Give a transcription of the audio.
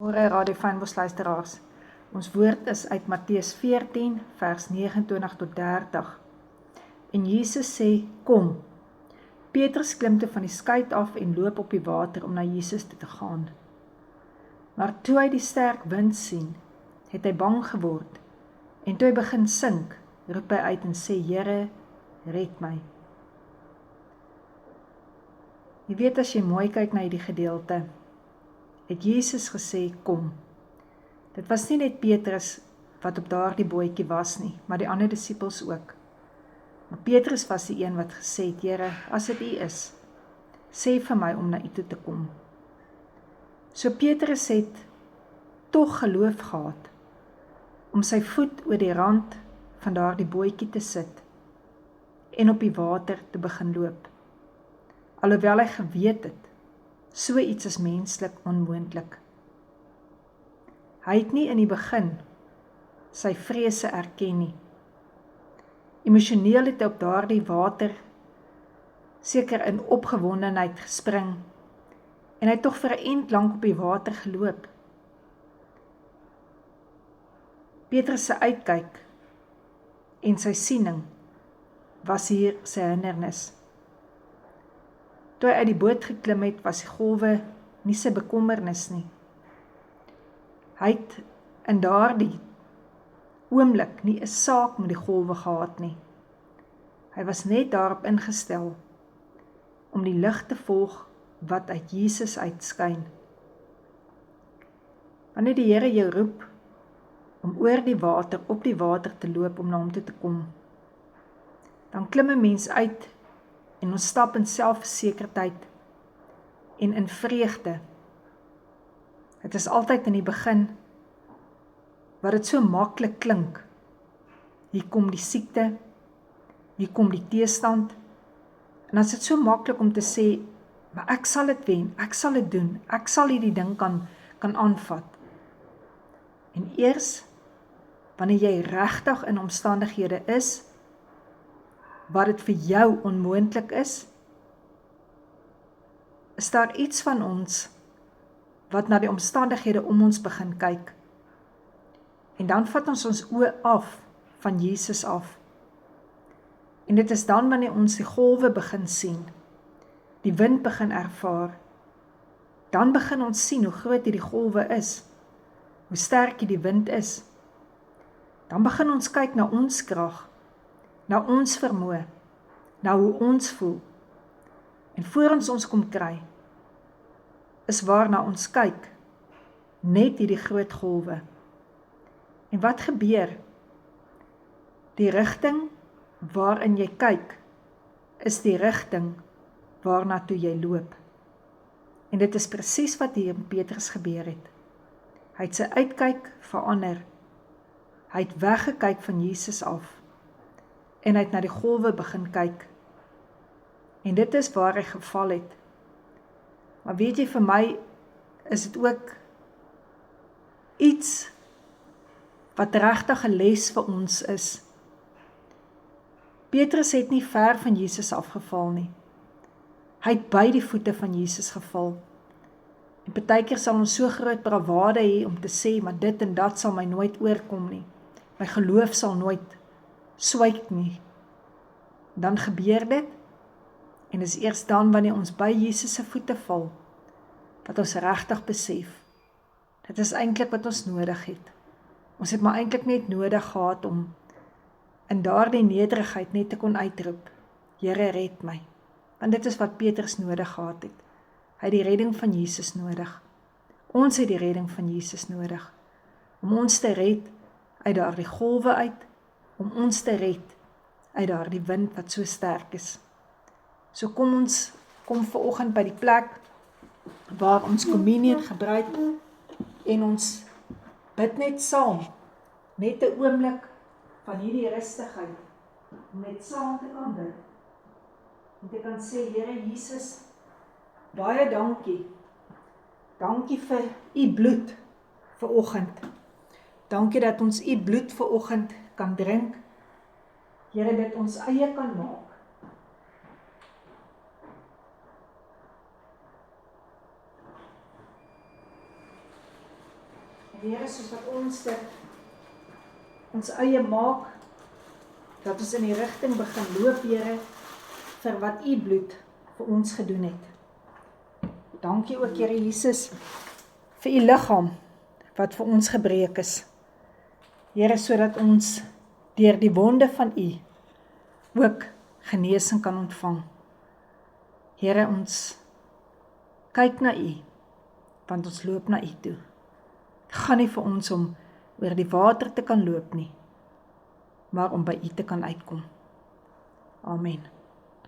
Môre Radio Fynbos luisteraars. Ons woord is uit Matteus 14 vers 29 tot 30. En Jesus sê, kom. Petrus klim toe van die skei af en loop op die water om na Jesus toe te gaan. Maar toe hy die sterk wind sien, het hy bang geword. En toe hy begin sink, roep hy uit en sê, Here, red my. Jy weet as jy mooi kyk na hierdie gedeelte, het Jesus gesê, kom. Dit was nie net Petrus wat op daardie bootjie was nie, maar die ander disippels ook. Maar Petrus was die een wat gesê het, Here, as dit U is, sê vir my om na U toe te kom. So Petrus het tog geloof gehad, om sy voet oor die rand van daardie bootjie te sit, en op die water te begin loop. Alhoewel hy geweet het, so iets is menslik onmoontlik. Hy het nie in die begin sy vrese erken nie. Emosioneel het hy op daardie water seker in opgewondenheid gespring en hy het tog vir 'n ent lank op die water geloop. Petrus se uitkyk en sy siening was hier sy hindernis. Toe hy uit die boot geklim het, was die golwe nie sy bekommernis nie. Hy het in daardie oomblik nie 'n saak met die golwe gehad nie. Hy was net daarop ingestel om die lig te volg wat uit Jesus uitskyn. Wanneer die Here jou roep om oor die water, op die water te loop om na hom toe te kom, dan klim 'n mens uit en ons stap in selfversekerdheid en in vreugde. Het is altyd in die begin wat dit so maklik klink. Hier kom die siekte, hier kom die teestand, en dan is dit so maklik om te sê, maar ek sal dit wen, ek sal dit doen, ek sal hierdie ding kan aanvat. En eers, wanneer jy regtig in omstandighede is, wat dit vir jou onmoontlik is daar iets van ons wat na die omstandighede om ons begin kyk. En dan vat ons oë af van Jesus af. En dit is dan wanneer ons die golwe begin sien, die wind begin ervaar, dan begin ons sien hoe groot hierdie golwe is, hoe sterk die wind is. Dan begin ons kyk na ons krag, na ons vermoë, na hoe ons voel. En voor ons kom kry, is waarna ons kyk, net hierdie groot golwe. En wat gebeur? Die rigting waarin jy kyk, is die rigting waarna toe jy loop. En dit is presies wat hier in Petrus gebeur het. Hy het sy uitkyk verander. Hy het weggekyk van Jesus af, en hy het na die golwe begin kyk. En dit is waar hy geval het. Maar weet jy, vir my is dit ook iets wat regtig 'n les vir ons is. Petrus het nie ver van Jesus afgeval nie. Hy het by die voete van Jesus geval. En partykeer sal ons so groot bravade hê om te sê, maar dit en dat sal my nooit oorkom nie. My geloof sal nooit swyk nie. Dan gebeur dit, en is eers dan wanneer ons by Jesus se voete val, wat ons regtig besef. Dit is eintlik wat ons nodig het. Ons het maar eintlik net nodig gehad om in daardie nederigheid net te kon uitroep, Here, red my. Want dit is wat Petrus nodig gehad het. Hy het die redding van Jesus nodig. Ons het die redding van Jesus nodig. Om ons te red uit daardie golwe uit, om ons te red uit daardie wind wat so sterk is. So kom vanoggend by die plek waar ons kommunion gebruik en ons bid net saam, net 'n oomblik van hierdie rustigheid, om net saam te kan bid. En te kan sê, Here Jesus, baie dankie. Dankie vir U bloed vanoggend. Dankie dat ons U bloed vanoggend kan drink. Here, dit ons eie kan maak. Here, soos wat ons dit ons eie maak, dat ons in die rigting begin loop, Here, vir wat U bloed vir ons gedoen het. Dankie ook, Here Jesus, vir U liggaam, wat vir ons gebreek is. Here, sodat ons deur die wonde van U ook genesing kan ontvang. Here, ons kyk na U, want ons loop na U toe. Het gaan nie vir ons om oor die water te kan loop nie, maar om by U te kan uitkom. Amen.